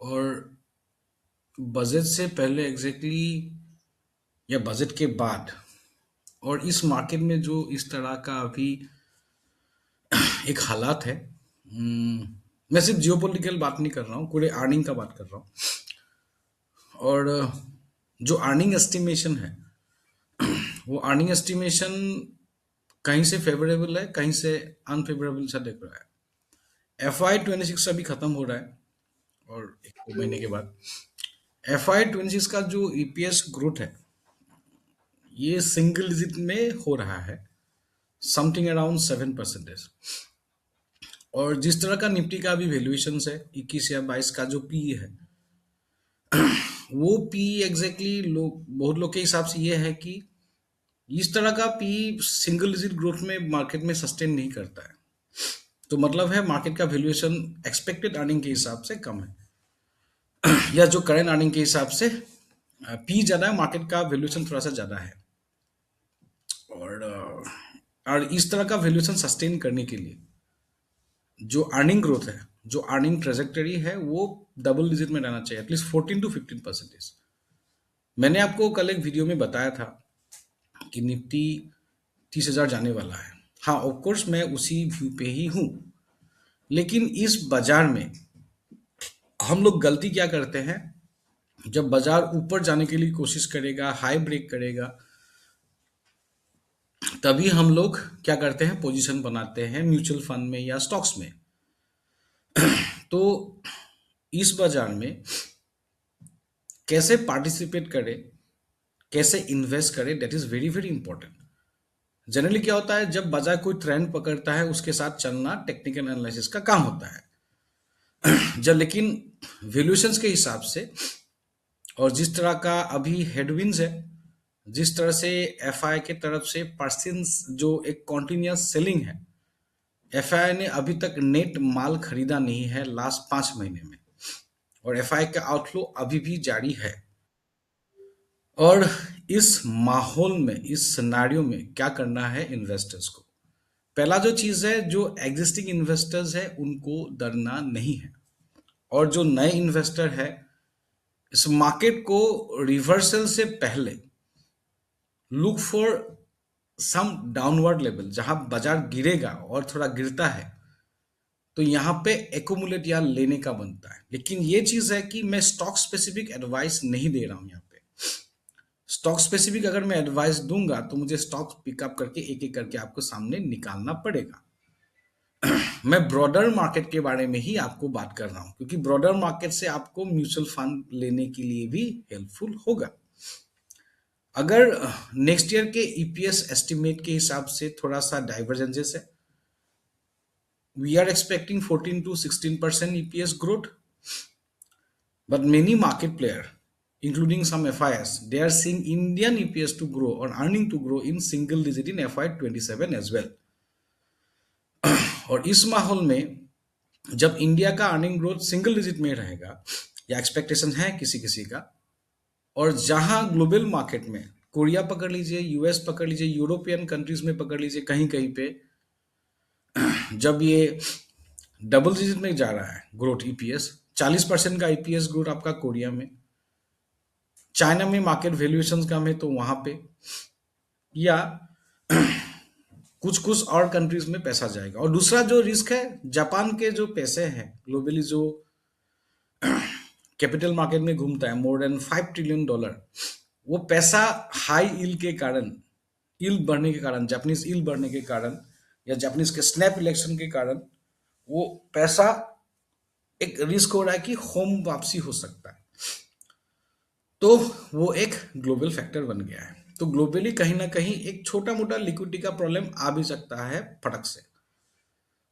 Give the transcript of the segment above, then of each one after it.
और बजट से पहले एग्जैक्टली या बजट के बाद और इस मार्केट में जो इस तरह का अभी एक हालात है। मैं सिर्फ जियोपॉलिटिकल बात नहीं कर रहा हूँ, पूरे अर्निंग का बात कर रहा हूँ। और जो अर्निंग एस्टिमेशन है, वो अर्निंग एस्टिमेशन कहीं से फेवरेबल है, कहीं से अनफेवरेबल सा दिख रहा है। FY 26 अभी खत्म हो रहा है और एक दो महीने के बाद FY 26 का जो EPS ग्रोथ है, ये सिंगल डिजिट में हो रहा है, समथिंग अराउंड 7%। और जिस तरह का निफ्टी का अभी वैल्यूएशन है 21 या 22 का जो पी है, वो पी एग्जैक्टली लोग, बहुत लोग के हिसाब से ये है कि इस तरह का पी सिंगल डिजिट ग्रोथ में मार्केट में सस्टेन नहीं करता है। तो मतलब है मार्केट का वैल्यूएशन एक्सपेक्टेड अर्निंग के हिसाब से कम है, या जो करेंट अर्निंग के हिसाब से पी ज़्यादा है, मार्केट का वैल्यूएशन थोड़ा सा ज़्यादा है। और इस तरह का वैल्यूएशन सस्टेन करने के लिए जो अर्निंग ग्रोथ है, जो अर्निंग ट्रेजेक्टरी है, वो डबल डिजिट में रहना चाहिए, एटलीस्ट 14 to 15%। मैंने आपको कल एक वीडियो में बताया था कि निफ्टी 30,000 जाने वाला है। हाँ, ऑफकोर्स मैं उसी व्यू पे ही हूँ, लेकिन इस बाजार में हम लोग गलती क्या करते हैं, जब बाजार ऊपर जाने के लिए कोशिश करेगा, हाई ब्रेक करेगा, तभी हम लोग क्या करते हैं, पोजीशन बनाते हैं म्यूचुअल फंड में या स्टॉक्स में। तो इस बाजार में कैसे पार्टिसिपेट करें, कैसे इन्वेस्ट करें, that is very very important. Generally क्या होता है, जब बाजार कोई ट्रेंड पकड़ता है, उसके साथ चलना टेक्निकल एनालिसिस का काम होता है। जब लेकिन वैल्यूएशंस के हिसाब से और जिस तरह का अभी हेडविंड्स है, जिस तरह से एफआई के तरफ से पर्सन्स जो एक कॉन्टिन्यूस सेलिंग है, एफआई ने अभी तक नेट माल खरीदा नहीं है लास्ट 5 महीने में, और एफआई का आउटफ्लो अभी भी जारी है। और इस माहौल में, इस सिनेरियो में क्या करना है इन्वेस्टर्स को? पहला जो चीज है, जो एग्जिस्टिंग इन्वेस्टर्स है उनको डरना नहीं है, और जो नए इन्वेस्टर है, इस मार्केट को रिवर्सल से पहले look for some downward level, जहां बाजार गिरेगा और थोड़ा गिरता है, तो यहाँ पे एकोमुलेट या लेने का बनता है। लेकिन ये चीज है कि मैं स्टॉक स्पेसिफिक एडवाइस नहीं दे रहा हूं यहाँ पे। स्टॉक स्पेसिफिक अगर मैं एडवाइस दूंगा तो मुझे स्टॉक पिकअप करके एक एक करके आपको सामने निकालना पड़ेगा। मैं ब्रॉडर मार्केट के बारे में ही आपको बात कर रहा हूं, क्योंकि ब्रॉडर मार्केट से आपको म्यूचुअल फंड लेने के लिए भी हेल्पफुल होगा। अगर नेक्स्ट ईयर के ईपीएस एस्टिमेट के हिसाब से थोड़ा सा डाइवर्जेंसेस है, we are expecting 14 to 16% EPS growth, but many market player, including some FIS, they are seeing Indian EPS to grow or earning to grow in single digit in FY 27 as well. और इस माहौल में जब India का earning growth single digit में रहेगा, या expectation है किसी किसी का, और जहां ग्लोबल मार्केट में कोरिया पकड़ लीजिए, यूएस पकड़ लीजिए, यूरोपियन कंट्रीज में पकड़ लीजिए, कहीं कहीं पे जब ये डबल डिजिट में जा रहा है ग्रोथ, ईपीएस 40% का ईपीएस ग्रोथ आपका कोरिया में, चाइना में मार्केट वैल्यूएशन कम है तो वहां पे, या कुछ कुछ और कंट्रीज में पैसा जाएगा। और दूसरा जो रिस्क है, जापान के जो पैसे हैं ग्लोबली, जो कैपिटल मार्केट में घूमता है, मोर देन $5 ट्रिलियन, वो पैसा हाई इल्ड के कारण, इल्ड बढ़ने के कारण, जापानीज इल्ड बढ़ने के कारण, या जापानीज के स्नैप इलेक्शन के कारण, वो पैसा एक रिस्क हो रहा है कि होम वापसी हो सकता है। तो वो एक ग्लोबल फैक्टर बन गया है। तो ग्लोबली कहीं ना कहीं एक छोटा मोटा लिक्विडिटी का प्रॉब्लम आ भी सकता है फटक से।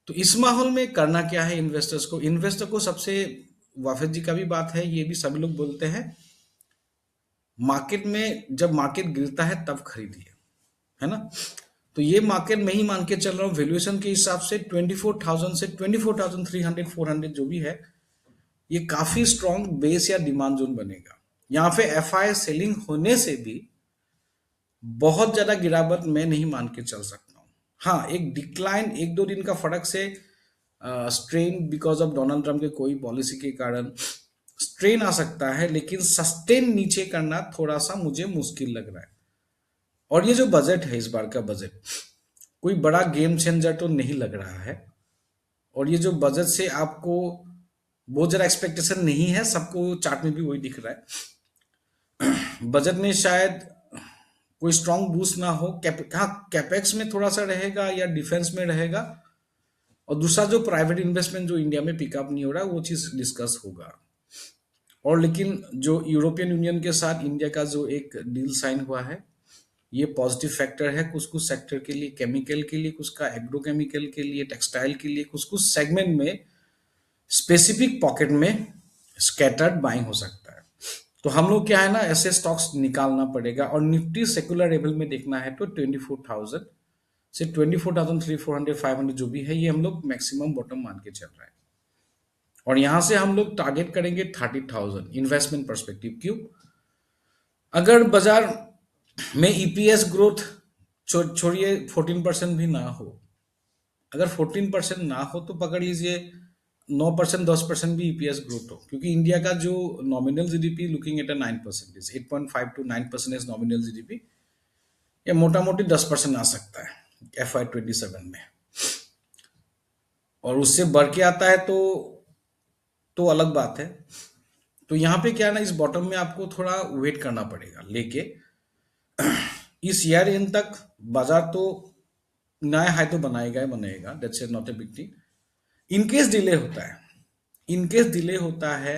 तो इस माहौल में करना क्या है इन्वेस्टर्स को? इन्वेस्टर को सबसे, वाफेद जी का भी बात है, ये भी सभी लोग बोलते हैं, मार्केट में जब मार्केट गिरता है तब खरीदिए, है ना? तो ये मार्केट में ही मान के चल रहा हूँ, वैल्यूएशन के हिसाब से 24,000 से 24,300 400 जो भी है, ये काफी स्ट्रॉन्ग बेस या डिमांड जोन बनेगा। यहाँ पे एफआई सेलिंग होने से भी बहुत ज्यादा गिरावट मैं नहीं मान के चल सकता हूँ। हाँ, एक डिक्लाइन, एक दो दिन का फर्क से, strain because of Donald Trump के कोई पॉलिसी के कारण स्ट्रेन आ सकता है, लेकिन सस्टेन नीचे करना थोड़ा सा मुझे मुश्किल लग रहा है। और ये जो बजट है, इस बार का बजट कोई बड़ा गेम चेंजर तो नहीं लग रहा है। और ये जो बजट से आपको बहुत ज़्यादा एक्सपेक्टेशन नहीं है, सबको चार्ट में भी वही दिख रहा है। बजट में शायद कोई स्ट्रांग बूस्ट ना हो, हाँ कैपेक्स में थोड़ा सा रहेगा या डिफेंस में रहेगा। और दूसरा जो प्राइवेट इन्वेस्टमेंट जो इंडिया में पिकअप नहीं हो रहा है, वो चीज़ डिस्कस होगा। और लेकिन जो यूरोपियन यूनियन के साथ इंडिया का जो एक डील साइन हुआ है, ये पॉजिटिव फैक्टर है कुछ कुछ सेक्टर के लिए, केमिकल के लिए, कुछ का एग्रोकेमिकल के लिए, टेक्सटाइल के लिए, कुछ कुछ सेगमेंट में स्पेसिफिक पॉकेट में स्कैटर्ड बाइंग हो सकता है। तो हम लोग क्या है ना, ऐसे स्टॉक्स निकालना पड़ेगा। और निफ्टी सेकुलर लेवल में देखना है तो 24,000 से 24,300, 400, 500 जो भी है, ये हम लोग मैक्सिमम बॉटम मान के चल रहा है। और यहां से हम लोग टारगेट करेंगे 30,000 इन्वेस्टमेंट परस्पेक्टिव। क्यों? अगर बाजार में ईपीएस ग्रोथ छोड़िए 14% भी ना हो, अगर 14% ना हो तो पकड़ लीजिए 9%, 10% भी ईपीएस ग्रोथ हो, क्योंकि इंडिया का जो nominal GDP looking at 9%, 8.5 to 9% nominal GDP, या मोटा मोटी 10% आ सकता है FY27 में। और उससे बढ़ के आता है तो अलग बात है। तो यहाँ पे क्या है ना, इस बॉटम में आपको थोड़ा वेट करना पड़ेगा लेके इस ईयर एंड तक। बाजार तो नया हाई तो बनाएगा ही बनाएगा, that's not a big deal. In case delay होता है, इनकेस डिले होता है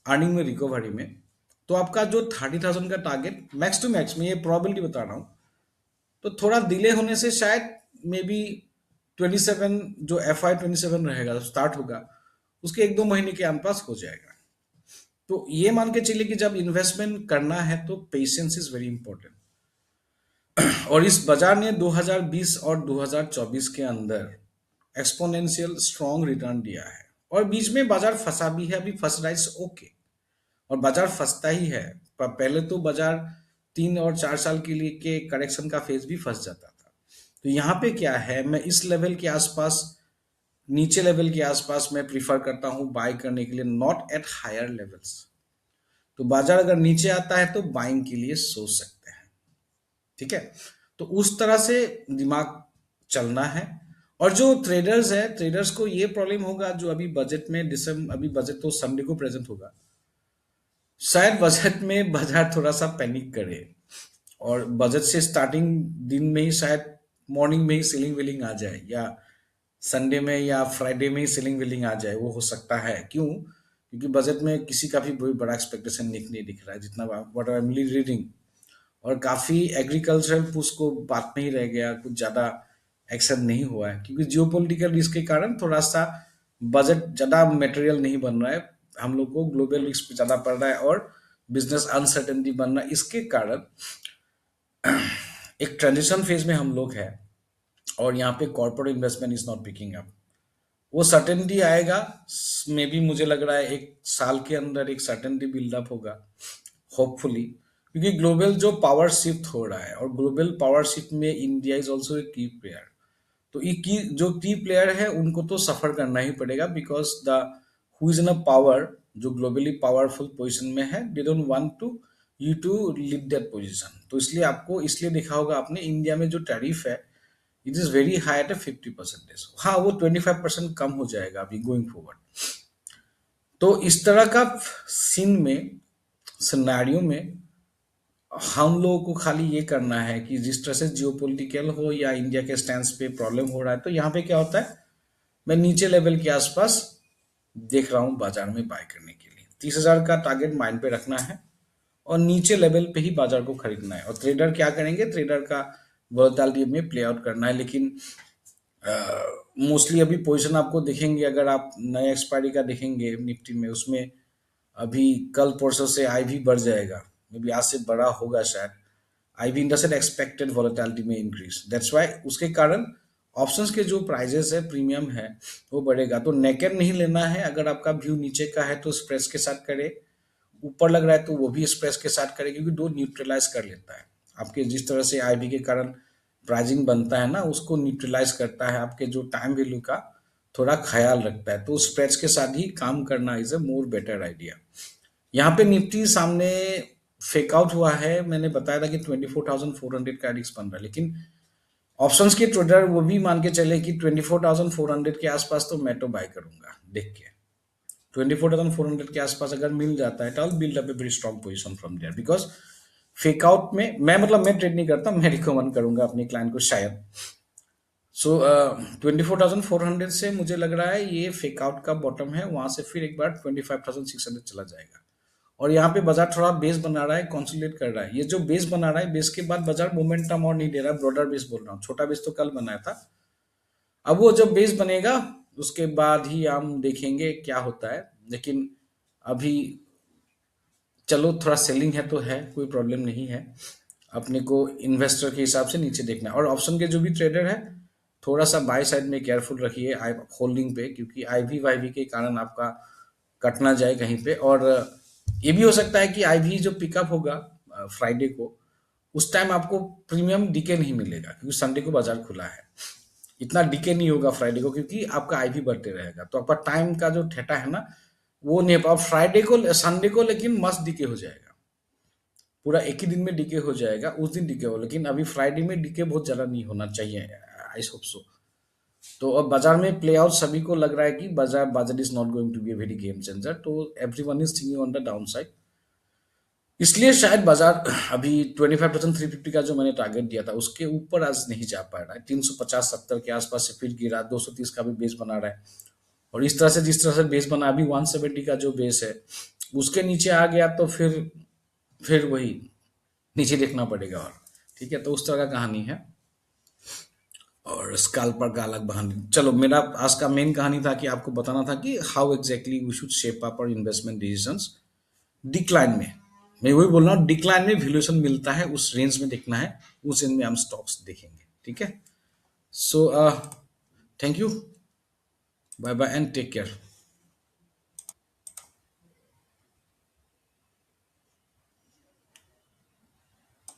अर्निंग में, रिकवरी में, तो आपका जो 30,000 का टारगेट मैक्स टू मैक्स में, ये प्रोबेबिलिटी बता रहा हूँ, तो थोड़ा डिले होने से शायद मे बी 27 जो FY27 रहेगा, स्टार्ट होगा, उसके 1-2 महीने के आसपास हो जाएगा। तो ये मान के चलिए कि जब इन्वेस्टमेंट करना है तो पेशेंस इज वेरी इंपॉर्टेंट। और इस बाजार ने 2020 और 2024 के अंदर एक्सपोनेंशियल स्ट्रॉन्ग रिटर्न दिया है। और बीच में बाजार फंसा भी है, अभी फंस रहा है, ओके। और बाजार फंसता ही है, पहले तो बाजार 3 और 4 साल के लिए के करेक्शन का फेज भी फंस जाता था। तो यहाँ पे क्या है, मैं इस लेवल के आसपास, नीचे लेवल के आसपास मैं प्रीफर करता हूँ बाय करने के लिए, नॉट एट हायर लेवल्स। तो बाजार अगर नीचे आता है तो बाइंग के लिए सोच सकते हैं, ठीक है। तो उस तरह से दिमाग चलना है। और जो ट्रेडर्स है, ट्रेडर्स को ये प्रॉब्लम होगा, जो अभी बजट में अभी बजट तो संडे को प्रेजेंट होगा, शायद बजट में बाजार थोड़ा सा पैनिक करे और बजट से स्टार्टिंग दिन में ही शायद मॉर्निंग में ही सेलिंग वेलिंग आ जाए, या संडे में या फ्राइडे में ही सेलिंग वेलिंग आ जाए, वो हो सकता है। क्यों? क्योंकि बजट में किसी का भी कोई बड़ा एक्सपेक्टेशन नहीं दिख रहा है, जितना व्हाट आई एम रीडिंग। और काफ़ी एग्रीकल्चरल पुश को बात में ही रह गया, कुछ ज़्यादा एक्शन नहीं हुआ है, क्योंकि जियोपॉलिटिकल रिस्क के कारण थोड़ा सा बजट ज़्यादा मटेरियल नहीं बन रहा है। हम लोग को ग्लोबल रिस्क पे ज़्यादा पड़ रहा है और बिजनेस अनसर्टेनिटी बन रहा है। इसके कारण एक ट्रांजिशन फेज में हम लोग हैं, और यहाँ पे corporate investment is not picking up. वो सर्टेनिटी आएगा, मे बी मुझे लग रहा है 1 साल के अंदर एक सर्टेनिटी बिल्डअप होगा, होपफुली। क्योंकि ग्लोबल जो पावर शिफ्ट हो रहा है, और ग्लोबल पावर शिफ्ट में इंडिया इज ऑल्सो ए की प्लेयर। तो ये की जो की प्लेयर है उनको तो सफर करना ही पड़ेगा, because the who is in a power, जो ग्लोबली पावरफुल पोजीशन में है, they don't want to you to lead that position. तो इसलिए आपको, इसलिए देखा होगा आपने, इंडिया में जो टैरिफ है it is very high at 50%। हाँ, वो 25% कम हो जाएगा अभी गोइंग फॉरवर्ड। तो इस तरह का सीन में, सिनेरियो में, हम लोगों को खाली ये करना है कि जिस तरह से जियोपॉलिटिकल हो या इंडिया के स्टैंड पे प्रॉब्लम हो रहा है, तो यहाँ पे क्या होता है, मैं नीचे लेवल के आसपास देख रहा हूँ बाजार में बाय करने के लिए। 30,000 का टारगेट माइंड पे रखना है और नीचे लेवल पे ही बाजार को खरीदना है। और ट्रेडर क्या करेंगे, ट्रेडर का वोलेटिलिटी में प्ले आउट करना है। लेकिन मोस्टली अभी पोजीशन आपको दिखेंगे, अगर आप नए एक्सपायरी का देखेंगे निफ्टी में, उसमें अभी कल परसों से आई भी बढ़ जाएगा, मे बी आज से बड़ा होगा शायद। आई भी इंडस्ट्रियल एक्सपेक्टेड वोलेटिलिटी में इंक्रीज, दैट्स वाई उसके कारण ऑप्शंस के जो प्राइजेस है, प्रीमियम है, वो बढ़ेगा। तो नेकेड नहीं लेना है। अगर आपका व्यू नीचे का है तो स्प्रेस के साथ करे, ऊपर लग रहा है तो वो भी स्प्रेस के साथ करे, क्योंकि दो न्यूट्रलाइज कर लेता है आपके। जिस तरह से आईबी के कारण प्राइजिंग बनता है ना, उसको न्यूट्रलाइज करता है, आपके जो टाइम वैल्यू का थोड़ा ख्याल रखता है। तो स्प्रेड्स के साथ ही काम करना is a more better idea. यहाँ पे निफ्टी सामने फेक आउट हुआ है। मैंने बताया था कि 24,400 का रिस्क बन रहा है, लेकिन ऑप्शंस के ट्रेडर वो भी मान के चले कि 24,400 के आसपास तो मैं तो बाय करूंगा देख के। 24,400 के आसपास अगर मिल जाता है तो I build up a very strong position from there, because fake out में मैं मतलब मैं ट्रेड नहीं करता, मैं रिकमेंड करूंगा अपने क्लाइंट को शायद। सो 24,400 से मुझे लग रहा है ये फेक आउट का बॉटम है, वहां से फिर एक बार 25,600 चला जाएगा। और यहाँ पे बाजार थोड़ा बेस बना रहा है, कंसोलिडेट कर रहा है। ये जो बेस बना रहा है, बेस के बाद बाजार मोमेंटम और नहीं दे रहा है, ब्रॉडर बेस बोल रहा हूँ, छोटा बेस तो कल बनाया था। अब वो जब बेस बनेगा उसके बाद ही हम देखेंगे क्या होता है, लेकिन अभी चलो थोड़ा सेलिंग है तो है, कोई प्रॉब्लम नहीं है। अपने को इन्वेस्टर के हिसाब से नीचे देखना है। और ऑप्शन के जो भी ट्रेडर है, थोड़ा सा बाय साइड में केयरफुल रखिए होल्डिंग पे, क्योंकि आईवी वाईवी के कारण आपका कट ना जाए कहीं पे। और ये भी हो सकता है कि आईवी जो पिकअप होगा फ्राइडे को, उस टाइम आपको प्रीमियम डीके नहीं मिलेगा, क्योंकि संडे को बाजार खुला है। इतना डीके नहीं होगा फ्राइडे को, क्योंकि आपका आईवी बढ़ते रहेगा, तो आपका टाइम का जो ठेटा है ना, वो नहीं अब फ्राइडे को संडे को लेकिन मस्त डीके हो जाएगा। पूरा एक ही दिन में डीके हो जाएगा, उस दिन डीके हो, लेकिन अभी फ्राइडे में डीके बहुत ज्यादा नहीं होना चाहिए, आई होप सो। तो अब बाजार में प्ले आउट सभी को लग रहा है कि बाजार बाजार is not going to be a very game changer, तो everyone is thinking on the down side. इसलिए शायद बाजार अभी 25% 350 का जो मैंने टारगेट दिया था उसके ऊपर आज नहीं जा पा रहा है। 350-70 के आसपास से फिर गिरा, 230 का भी बेस बना रहा है। और इस तरह से जिस तरह से बेस बना, अभी 170 का जो बेस है उसके नीचे आ गया तो फिर वही नीचे देखना पड़ेगा। और ठीक है, तो उस तरह का कहानी है। और स्कैल्पर का अलग कहानी। चलो, मेरा आज का मेन कहानी था कि आपको बताना था कि how exactly we should shape up our investment decisions decline में। मैं वही बोल रहा हूँ, डिक्लाइन में वैल्यूएशन मिलता है, उस रेंज में देखना है, उस रेंज में हम स्टॉक्स देखेंगे। ठीक है, so thank you, bye bye and take care.